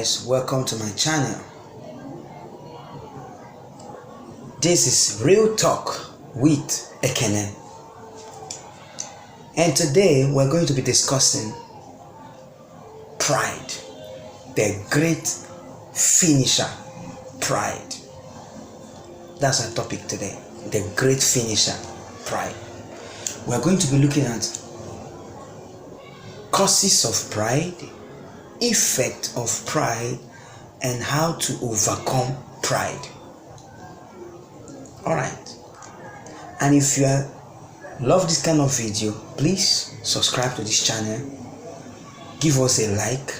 guys, welcome to my channel. This is Real Talk with Ekene, and today we're going to be discussing pride, the great finisher. Pride. That's our topic today, the great finisher, pride. We're going to be looking at causes of pride, effect of pride, and how to overcome pride. Alright, and if you love this kind of video, please subscribe to this channel, give us a like,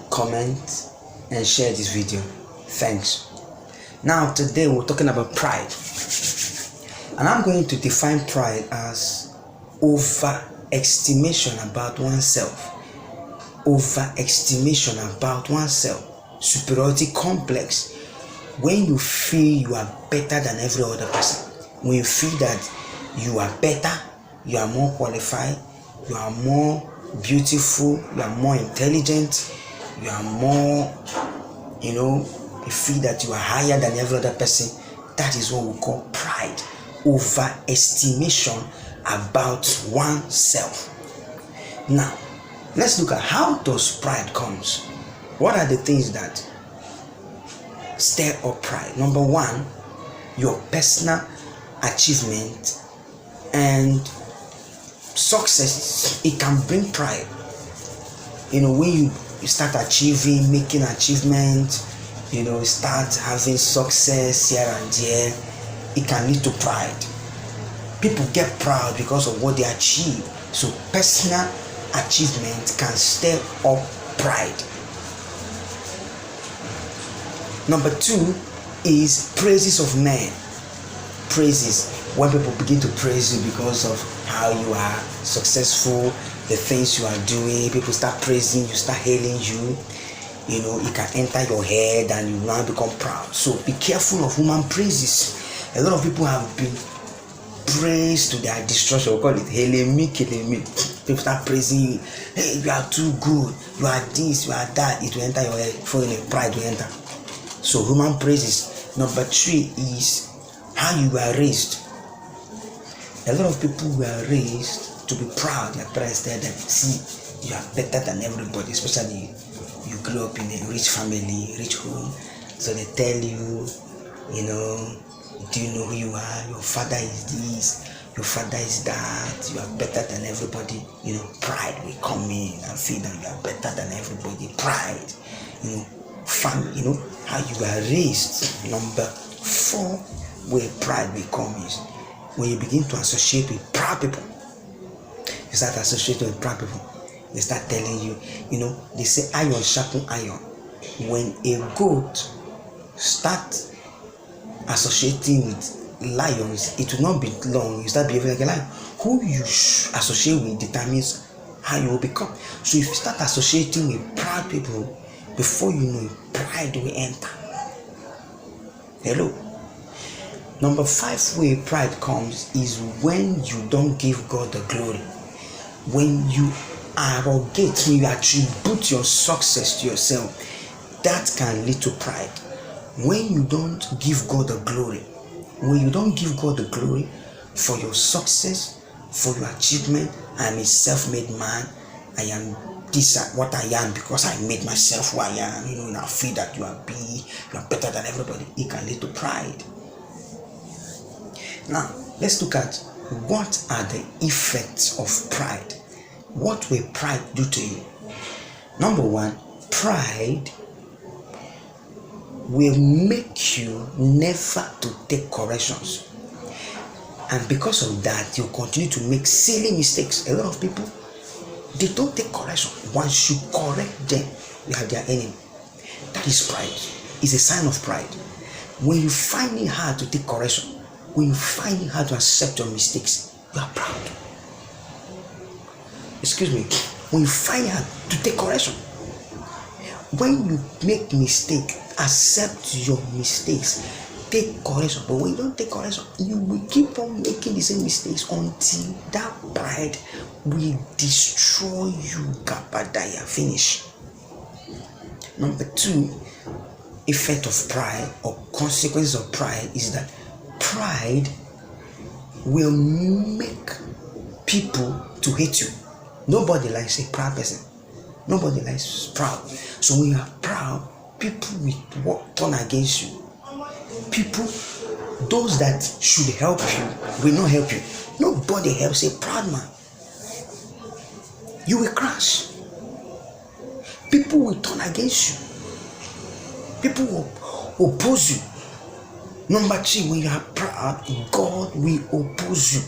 comment, and share this video. Thanks. Now today we're talking about pride, and I'm going to define pride as overestimation about oneself, superiority complex. When you feel you are better than every other person, when you feel that you are better, you are more qualified, you are more beautiful, you are more intelligent, you are more, you feel that you are higher than every other person, that is what we call pride. Overestimation about oneself. Now, let's look at how does pride comes. What are the things that stir up pride? Number one, your personal achievement and success. It can bring pride. When you start achieving, making achievement, start having success here and there, it can lead to pride. People get proud because of what they achieve. So personal achievement can stir up pride. Number two is praises of men. Praises. When people begin to praise you because of how you are successful, the things you are doing, people start praising you, start hailing you. It can enter your head and you now become proud. So be careful of human praises. A lot of people have been praised to their destruction. We call it hailing me, killing me. People start praising you. Hey, you are too good. You are this, you are that. It will enter your head. Pride will enter. So human praises. Number three is how you were raised. A lot of people were raised to be proud. Their parents tell them, see, you are better than everybody, especially you grew up in a rich family, rich home. So they tell you, do you know who you are? Your father is this, your father is that, you are better than everybody. Pride will come in and feel that you are better than everybody. Pride, family, how you were raised. Number four, where pride will come is when you begin to associate with proud people. You start associating with proud people. They start telling you, they say iron sharpen iron. When a goat start associating with lions, it will not be long. You start behaving like a lion. Who you associate with determines how you will become. So if you start associating with proud people, before you know it, pride will enter. Hello. Number five, where pride comes is when you don't give God the glory. When you arrogate, when you attribute your success to yourself, that can lead to pride. When you don't give God the glory, when you don't give God the glory for your success, for your achievement, I am a self-made man, I am this what I am because I made myself who I am, and I feel that you are better than everybody, it can lead to pride. Now, let's look at what are the effects of pride. What will pride do to you? Number one, pride will make you never to take corrections. And because of that, you continue to make silly mistakes. A lot of people, they don't take correction. Once you correct them, you have their enemy. That is pride. It's a sign of pride. When you find it hard to take correction, when you find it hard to accept your mistakes, you are proud. Excuse me. When you find it hard to take correction, when you make mistake, accept your mistakes, take correction. But when you don't take correction, you will keep on making the same mistakes until that pride will destroy you. Kapadaya, finish. Number two effect of pride or consequence of pride is that pride will make people to hate you. Nobody likes a proud person. Nobody likes proud. So when you are proud, people will turn against you. People, those that should help you, will not help you. Nobody helps a proud man. You will crash. People will turn against you. People will oppose you. Number three, when you are proud, God will oppose you.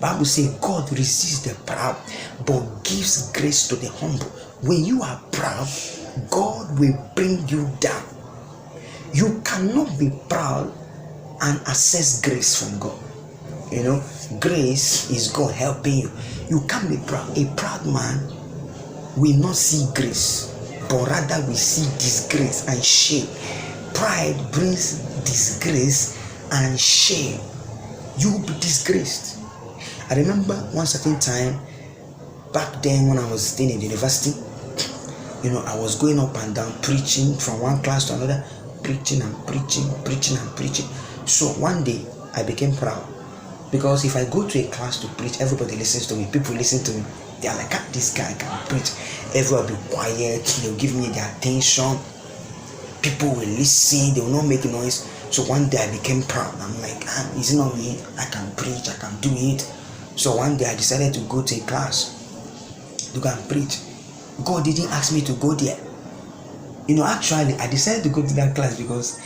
Bible says God resists the proud but gives grace to the humble. When you are proud, God will bring you down. You cannot be proud and access grace from God. You know, grace is God helping you. You can't be proud. A proud man will not see grace, but rather we see disgrace and shame. Pride brings disgrace and shame. You will be disgraced. I remember one certain time back then when I was staying in university, I was going up and down preaching from one class to another, preaching and preaching. So one day I became proud, because if I go to a class to preach, everybody listens to me, people listen to me. They are like, this guy can preach. Everyone will be quiet, they'll give me their attention, people will listen, they will not make noise. So one day I became proud. I'm like, it's not me, I can preach, I can do it. So one day I decided to go to a class to go and preach. God didn't ask me to go there. Actually I decided to go to that class because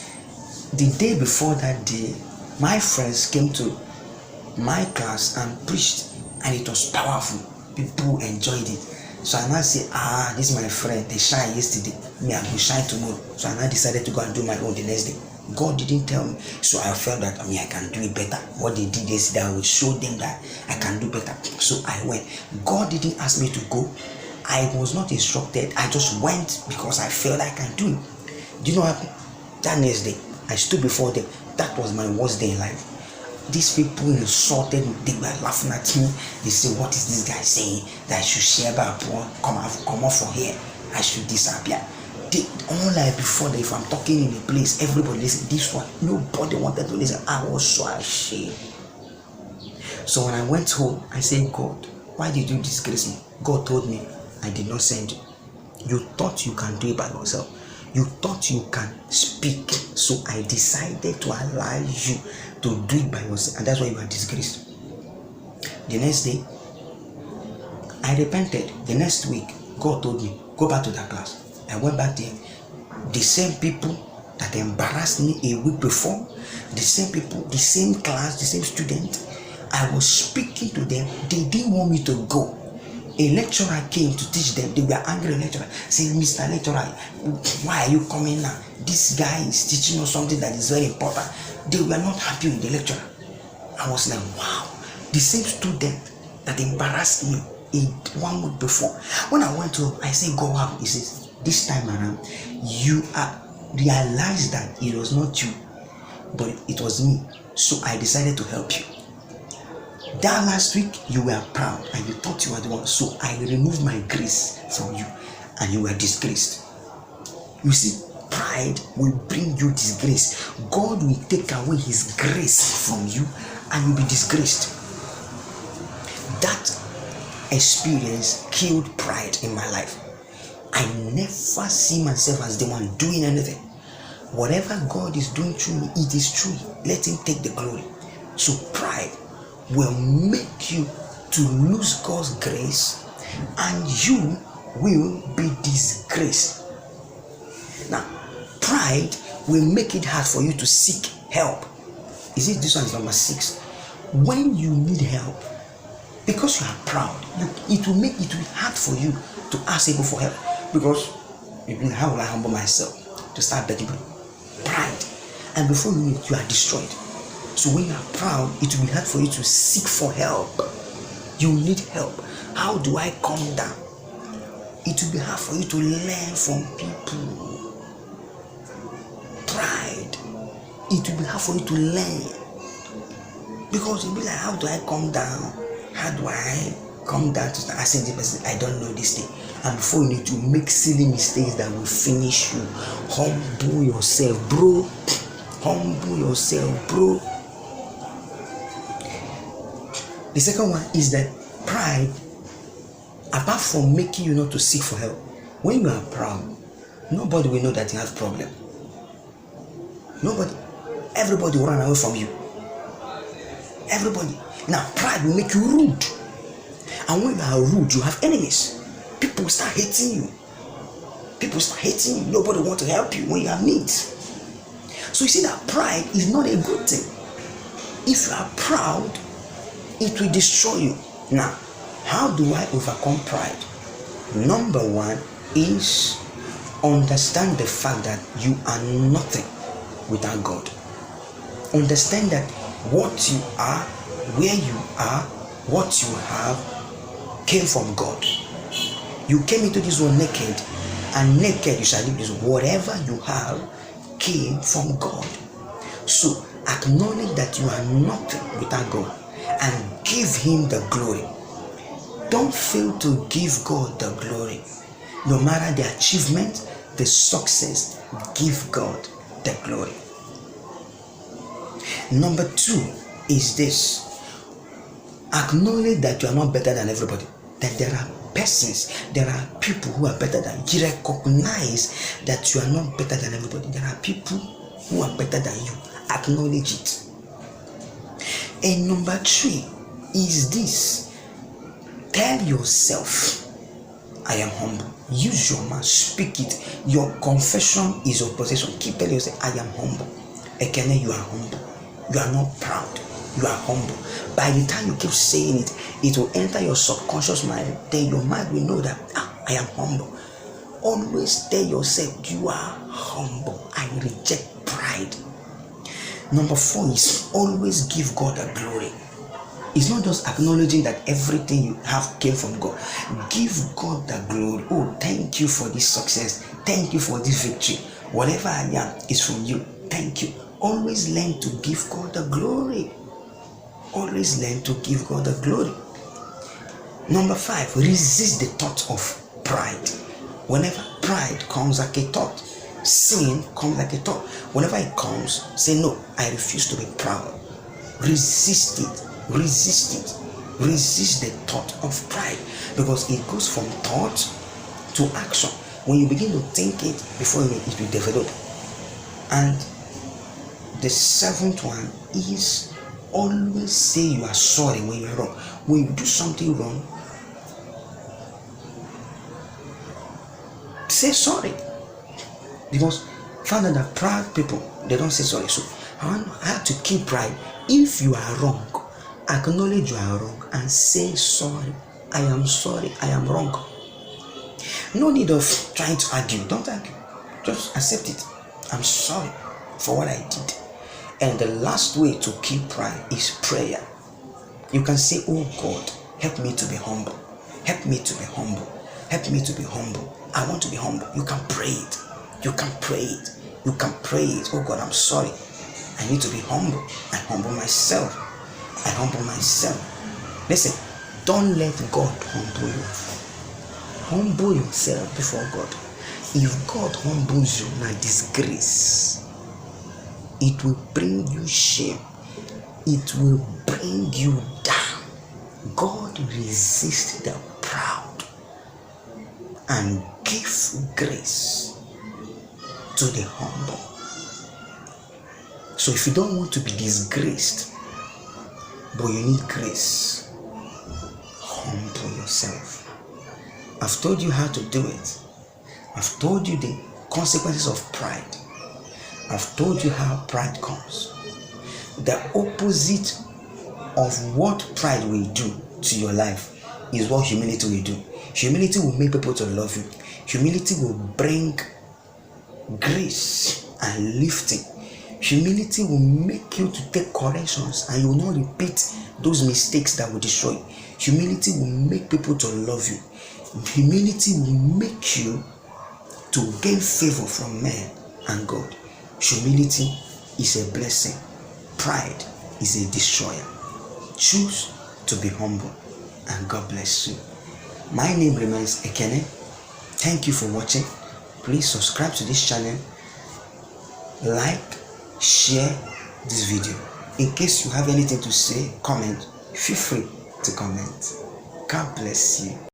the day before that day, my friends came to my class and preached, and it was powerful. People enjoyed it. So I now say, this is my friend, they shine yesterday, me I will shine tomorrow. So I now decided to go and do my own the next day. God didn't tell me, so I felt that I can do it better. What they did yesterday, I will show them that I can do better. So I went. God didn't ask me to go. I was not instructed. I just went because I felt I can do it. Do you know what happened? That next day, I stood before them. That was my worst day in life. These people insulted me. They were laughing at me. They say, what is this guy saying? That I should share about come off from here. I should disappear. Unlike before that, if I'm talking in a place, everybody listen. This one, nobody wanted to listen. I was so ashamed. So when I went home, I said, God, why did you disgrace me? God told me, I did not send you. You thought you can do it by yourself. You thought you can speak. So I decided to allow you to do it by yourself. And that's why you are disgraced. The next day, I repented. The next week, God told me, go back to that class. I went back there. The same people that embarrassed me a week before, the same people, the same class, the same student, I was speaking to them. They didn't want me to go. A lecturer came to teach them. They were angry lecturer, saying, Mr. Lecturer, why are you coming now? This guy is teaching us something that is very important. They were not happy with the lecturer. I was like, wow. The same student that embarrassed me 1 week before. When I went to him, I said, go out. He says, this time around, you realized that it was not you, but it was me. So I decided to help you. That last week, you were proud and you thought you were the one. So I removed my grace from you and you were disgraced. You see, pride will bring you disgrace. God will take away his grace from you and you'll be disgraced. That experience killed pride in my life. I never see myself as the one doing anything. Whatever God is doing through me, it is true. Let him take the glory. So pride will make you to lose God's grace and you will be disgraced. Now, pride will make it hard for you to seek help. Is it this one is number 6? When you need help, because you are proud, it will make it hard for you to ask people for help. Because how will I humble myself to start begging people? Pride. And before you know it, you are destroyed. So when you are proud, it will be hard for you to seek for help. You need help. How do I calm down? It will be hard for you to learn from people. Pride. It will be hard for you to learn. Because you'll be like, how do I calm down? How do I come down to asking the person, I don't know this thing. And before you need to make silly mistakes that will finish you, humble yourself, bro. Humble yourself, bro. The second one is that pride, apart from making you not to seek for help, when you are proud, nobody will know that you have problem. Nobody. Everybody will run away from you. Everybody. Now, pride will make you rude. And when you are rude, you have enemies. People start hating you. People start hating you. Nobody wants to help you when you have needs. So you see that pride is not a good thing. If you are proud, it will destroy you. Now, how do I overcome pride? Number one is understand the fact that you are nothing without God. Understand that what you are, where you are, what you have came from God. You came into this world naked, and naked you shall leave this world. Whatever you have came from God. So acknowledge that you are nothing without God and give Him the glory. Don't fail to give God the glory. No matter the achievement, the success, give God the glory. Number two is this: acknowledge that you are not better than everybody. That there are persons, there are people who are better than you. Recognize that you are not better than everybody. There are people who are better than you. Acknowledge it. And number three is this: tell yourself, I am humble. Use your mouth, speak it. Your confession is your possession. Keep telling yourself, I am humble. Ekene, you are humble. You are not proud. You are humble. By the time you keep saying it, it will enter your subconscious mind. Then your mind will know that I am humble. Always tell yourself, you are humble. I reject pride. Number four is always give God the glory. It's not just acknowledging that everything you have came from God. Give God the glory. Oh, thank you for this success. Thank you for this victory. Whatever I am is from you. Thank you. Always learn to give God the glory. Always learn to give God the glory. Number five, resist the thought of pride. Whenever pride comes like a thought, sin comes like a thought. Whenever it comes, say no, I refuse to be proud. Resist it. Resist it. Resist the thought of pride, because it goes from thought to action. When you begin to think it, before it will develop. And the seventh one is always say you are sorry when you are wrong. When you do something wrong, say sorry. Because found out that proud people, they don't say sorry. So I have to keep pride. If you are wrong, acknowledge you are wrong and say sorry. I am sorry, I am wrong. No need of trying to argue. Don't argue. Just accept it. I'm sorry for what I did. And the last way to keep pride is prayer. You can say, oh God, help me to be humble. Help me to be humble. Help me to be humble. I want to be humble. You can pray it. You can pray it. You can pray it. Oh God, I'm sorry. I need to be humble. I humble myself. I humble myself. Listen, don't let God humble you. Humble yourself before God. If God humbles you, now disgrace. It will bring you shame. It will bring you down. God resists the proud and gives grace to the humble. So if you don't want to be disgraced, but you need grace, humble yourself. I've told you how to do it. I've told you the consequences of pride. I've told you how pride comes. The opposite of what pride will do to your life is what humility will do. Humility will make people to love you. Humility will bring grace and lifting. Humility will make you to take corrections and you will not repeat those mistakes that will destroy you. Humility will make people to love you. Humility will make you to gain favor from men and God. Humility is a blessing. Pride is a destroyer. Choose to be humble. and God bless you. My name remains Ekene. Thank you for watching. Please subscribe to this channel, like, share this video. In case you have anything to say, comment. Feel free to comment. God bless you.